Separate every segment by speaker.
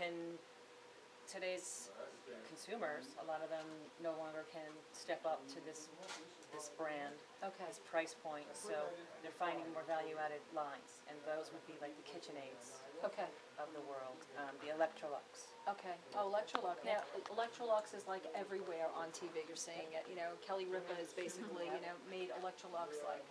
Speaker 1: and today's consumers, a lot of them no longer can step up to this brand, this price point, so they're finding more value-added lines, and those would be like the KitchenAids of the world, the Electrolux.
Speaker 2: Okay. Oh, Electrolux. Now, Electrolux is like everywhere on TV. You're seeing it. You know, Kelly Ripa has basically, you know, made Electrolux like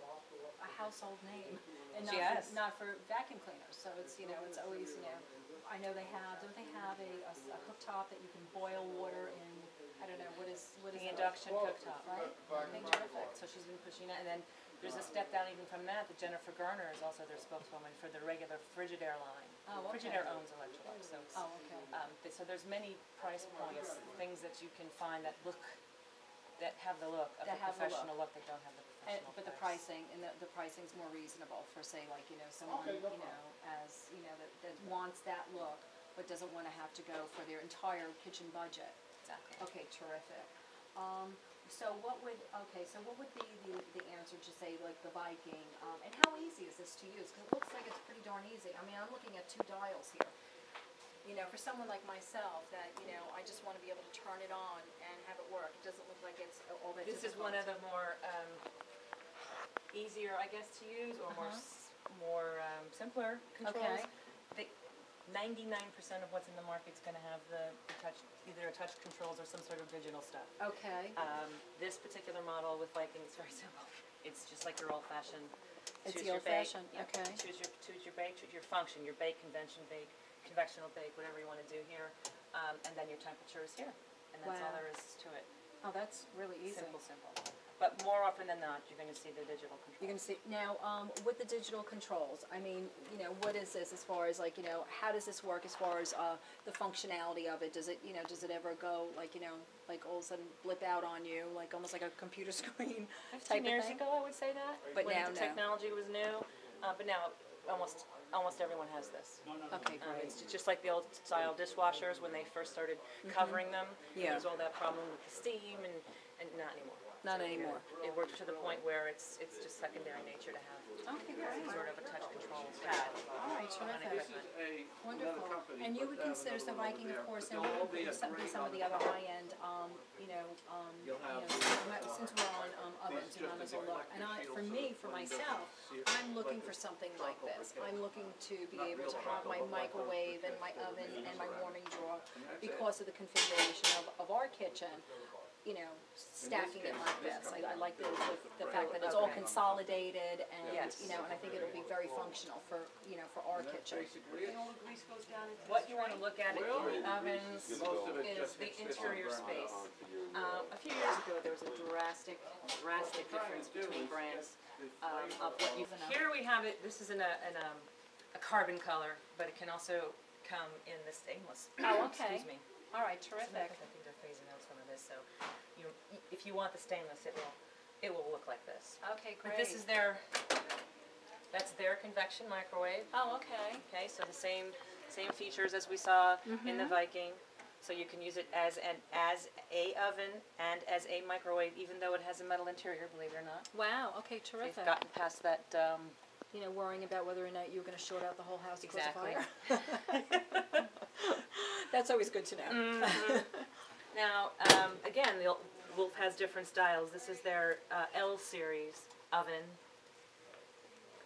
Speaker 2: a household name, and not for vacuum cleaners. So it's, you know, it's always, you know, I know they have. Don't they have a cooktop that you can boil water in? I don't know what is the
Speaker 1: induction cooktop,
Speaker 2: right?
Speaker 1: Okay, terrific. So she's been pushing that, and then there's a step down even from that. That Jennifer Garner is also their spokeswoman for the regular Frigidaire line.
Speaker 2: Oh, okay.
Speaker 1: Frigidaire owns Electrolux, so so there's many price points, things that you can find that have the look of the professional look that don't have the professional.
Speaker 2: But the pricing the pricing's more reasonable for, say, like, you know, someone you know, as you know, that wants that look but doesn't want to have to go for their entire kitchen budget.
Speaker 1: Exactly.
Speaker 2: Okay, terrific. So what would be the answer to, say, like the Viking, and how easy is this to use? Because it looks like it's pretty darn easy. I mean, I'm looking at 2 dials here. You know, for someone like myself that, you know, I just want to be able to turn it on and have it work. It doesn't look like it's all that difficult.
Speaker 1: This is one of the more easier, I guess, to use, or more simpler controls.
Speaker 2: Okay.
Speaker 1: 99% of what's in the market is going to have the touch, either a touch controls or some sort of digital stuff.
Speaker 2: Okay.
Speaker 1: This particular model with Viking is very simple. It's just like your old-fashioned.
Speaker 2: It's the old-fashioned. Okay.
Speaker 1: Choose your bake, choose your function, your bake, convectional bake, whatever you want to do here, and then your temperature is here, and that's all there is to it.
Speaker 2: Oh, that's really easy.
Speaker 1: Simple. But more often than not, you're going to see the digital controls.
Speaker 2: You're going to see now with the digital controls. I mean, you know, what is this as far as, like, you know, how does this work as far as the functionality of it? Does it, you know, does it ever go, like, you know, like all of a sudden blip out on you, like almost like a computer screen?
Speaker 1: 15 years ago, I would say that.
Speaker 2: But
Speaker 1: when
Speaker 2: now,
Speaker 1: the technology was new. But now, almost everyone has this.
Speaker 2: Okay, great.
Speaker 1: It's just like the old style dishwashers when they first started covering them.
Speaker 2: Yeah.
Speaker 1: There was all that problem with the steam, and not anymore.
Speaker 2: Not anymore.
Speaker 1: It works to the point where it's just secondary nature to have sort of a touch control pad.
Speaker 2: All right, terrific. Wonderful. And you would consider, so Viking, of course, and what would be some of the other high-end, since we're on ovens and on as a look. And for myself, I'm looking for something like this. I'm looking to be able to have my microwave and my oven and my warming drawer because of the configuration of our kitchen. You know, stacking it like this. I like the fact that it's all consolidated, and you know, and I think it'll be very functional for, you know, for our kitchen.
Speaker 1: What you want to look at in ovens is the interior space. A few years ago, there was a drastic difference between brands of what you. Here we have it. This is in a carbon color, but it can also come in the stainless.
Speaker 2: Oh, okay.
Speaker 1: Excuse me.
Speaker 2: All right, terrific.
Speaker 1: I think they're phasing out some of this, so if you want the stainless, it will look like this.
Speaker 2: Okay, great.
Speaker 1: But this is that's their convection microwave.
Speaker 2: Oh, okay.
Speaker 1: Okay, so the same features as we saw in the Viking. So you can use it as a oven and as a microwave, even though it has a metal interior, believe it or not.
Speaker 2: Wow. Okay, terrific.
Speaker 1: They've gotten past that.
Speaker 2: You know, worrying about whether or not you're going to short out the whole house because of fire. That's always good to know.
Speaker 1: Now, again, Wolf has different styles. This is their L series oven.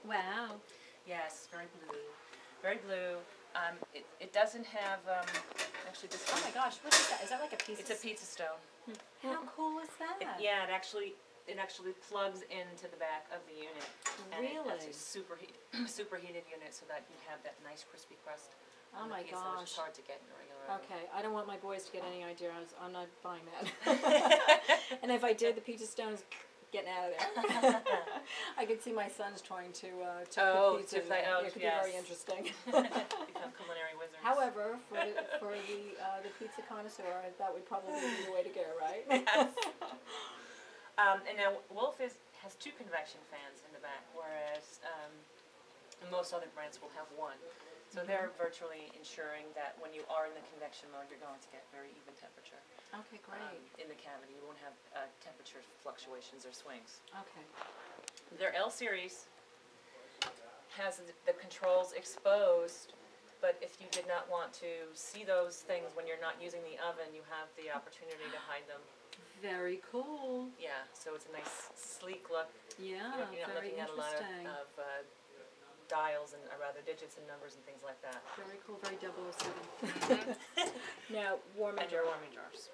Speaker 2: Wow.
Speaker 1: Yes, very blue. Very blue. It doesn't have, actually this one.
Speaker 2: Oh my gosh, what is that? Is that like a piece
Speaker 1: It's a pizza stone.
Speaker 2: How cool is that?
Speaker 1: It actually plugs into the back of the unit.
Speaker 2: Really?
Speaker 1: And it's a superheated unit so that you have that nice crispy crust.
Speaker 2: Oh my gosh.
Speaker 1: It's hard to get in a regular oven.
Speaker 2: Okay, I don't want my boys to get any idea. I'm not buying that. And if I did, the pizza stone is getting out of there. I could see my sons trying to cook pizza. It could be very interesting.
Speaker 1: Become culinary wizards.
Speaker 2: However, for the pizza connoisseur, that would probably be the way to go, right?
Speaker 1: Yes. And now Wolf has 2 convection fans in the back, whereas most other brands will have 1. So they're virtually ensuring that when you are in the convection mode, you're going to get very even temperature.
Speaker 2: Okay, great.
Speaker 1: In the cavity, you won't have temperature fluctuations or swings.
Speaker 2: Okay.
Speaker 1: Their L series has the controls exposed But if you did not want to see those things when you're not using the oven, you have the opportunity to hide them.
Speaker 2: Very cool.
Speaker 1: Yeah, so it's a nice sleek look.
Speaker 2: Yeah,
Speaker 1: You're not
Speaker 2: very
Speaker 1: looking at a lot
Speaker 2: interesting.
Speaker 1: of dials and, or rather digits and numbers and things like that.
Speaker 2: Very cool, very 007. Now, warming
Speaker 1: And your
Speaker 2: jar.
Speaker 1: warming jars.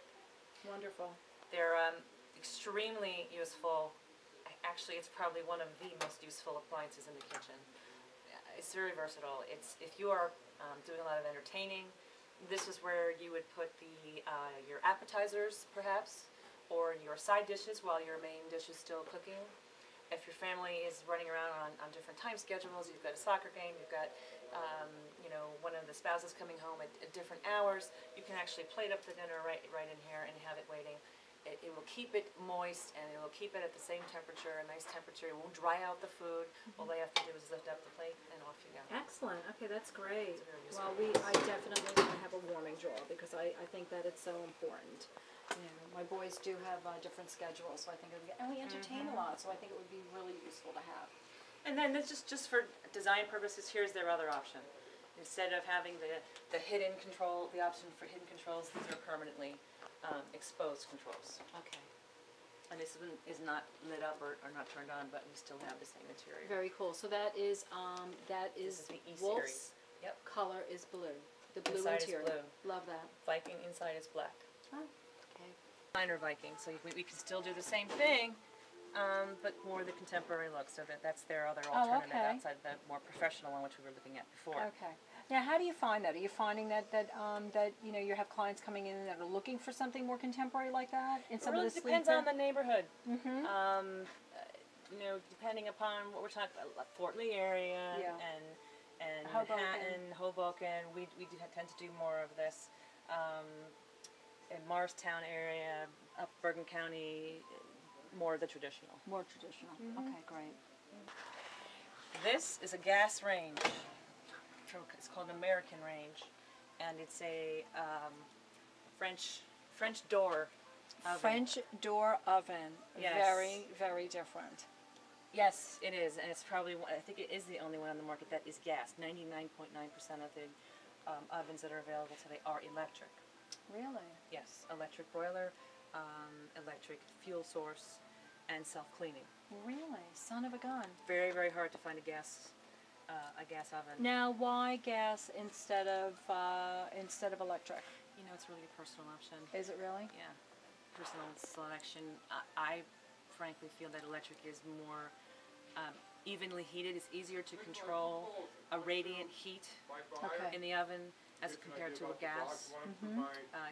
Speaker 2: Wonderful.
Speaker 1: They're extremely useful. Actually, it's probably one of the most useful appliances in the kitchen. It's very versatile. If you are doing a lot of entertaining, this is where you would put your appetizers, perhaps, or your side dishes while your main dish is still cooking. If your family is running around on different time schedules, you've got a soccer game, you've got one of the spouses coming home at different hours, you can actually plate up the dinner right in here and have it waiting. It will keep it moist, and it will keep it at the same temperature, a nice temperature. It won't dry out the food. All they have to do is lift up the plate, and off you go.
Speaker 2: Excellent. Okay, that's great.
Speaker 1: It's very useful.
Speaker 2: Well, I definitely want to have a warming jar because I think that it's so important. You know, my boys do have different schedules, so I think and we entertain a lot, so I think it would be really useful to have.
Speaker 1: And then this just for design purposes, here's their other option. Instead of having the hidden control, the option for hidden controls, these are permanently exposed controls.
Speaker 2: Okay.
Speaker 1: And this one is not lit up or not turned on, but we still have the same interior.
Speaker 2: Very cool. So that is
Speaker 1: This is the E-Series.
Speaker 2: Wolf's
Speaker 1: Yep.
Speaker 2: color is blue. The blue
Speaker 1: Inside is
Speaker 2: interior.
Speaker 1: blue.
Speaker 2: Love that.
Speaker 1: Viking inside is black.
Speaker 2: Oh, okay.
Speaker 1: Minor Viking, so we can still do the same thing, but more the contemporary look. So that's their other alternative
Speaker 2: okay.
Speaker 1: outside the more professional one, which we were looking at before.
Speaker 2: Okay. Now, how do you find that? Are you finding that you have clients coming in that are looking for something more contemporary like that? In some
Speaker 1: It really
Speaker 2: of the
Speaker 1: depends
Speaker 2: sleeper?
Speaker 1: on the neighborhood.
Speaker 2: Mm-hmm.
Speaker 1: Depending upon what we're talking about, Fort Lee area
Speaker 2: Yeah.
Speaker 1: and
Speaker 2: Hoboken.
Speaker 1: Manhattan, Hoboken, we tend to do more of this. In Morristown area, up Bergen County, more of the traditional.
Speaker 2: More traditional. Okay, great.
Speaker 1: This is a gas range. It's called an American range, and it's a French door oven.
Speaker 2: French door oven.
Speaker 1: Yes.
Speaker 2: Very, very different.
Speaker 1: Yes, it is, and it's probably I think it is the only one on the market that is gas. 99.9% of the ovens that are available today are electric.
Speaker 2: Really?
Speaker 1: Yes, electric boiler, electric fuel source, and self-cleaning.
Speaker 2: Really? Son of a gun.
Speaker 1: Very, very hard to find a gas oven.
Speaker 2: Now, why gas instead of electric?
Speaker 1: You know, it's really a personal option.
Speaker 2: Is it really?
Speaker 1: Yeah, personal selection. I frankly feel that electric is more evenly heated. It's easier to control a radiant heat
Speaker 2: Okay.
Speaker 1: in the oven as compared to a gas.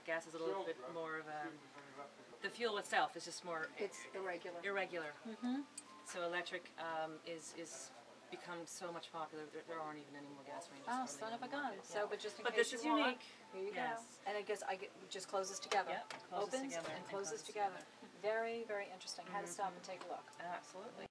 Speaker 1: Gas is a little bit more of the fuel itself is just more
Speaker 2: It's irregular.
Speaker 1: irregular. So electric is become so much popular. There aren't even any more gas ranges.
Speaker 2: Oh,
Speaker 1: really
Speaker 2: son of a
Speaker 1: anymore.
Speaker 2: gun.
Speaker 1: Yeah.
Speaker 2: So, but just in
Speaker 1: But
Speaker 2: case
Speaker 1: this is
Speaker 2: you want,
Speaker 1: unique.
Speaker 2: here you
Speaker 1: Yes.
Speaker 2: go. And I guess just closes together.
Speaker 1: Yep, closes
Speaker 2: Opens
Speaker 1: together
Speaker 2: and closes together. Very, very interesting. Had to stop and take a look.
Speaker 1: Absolutely.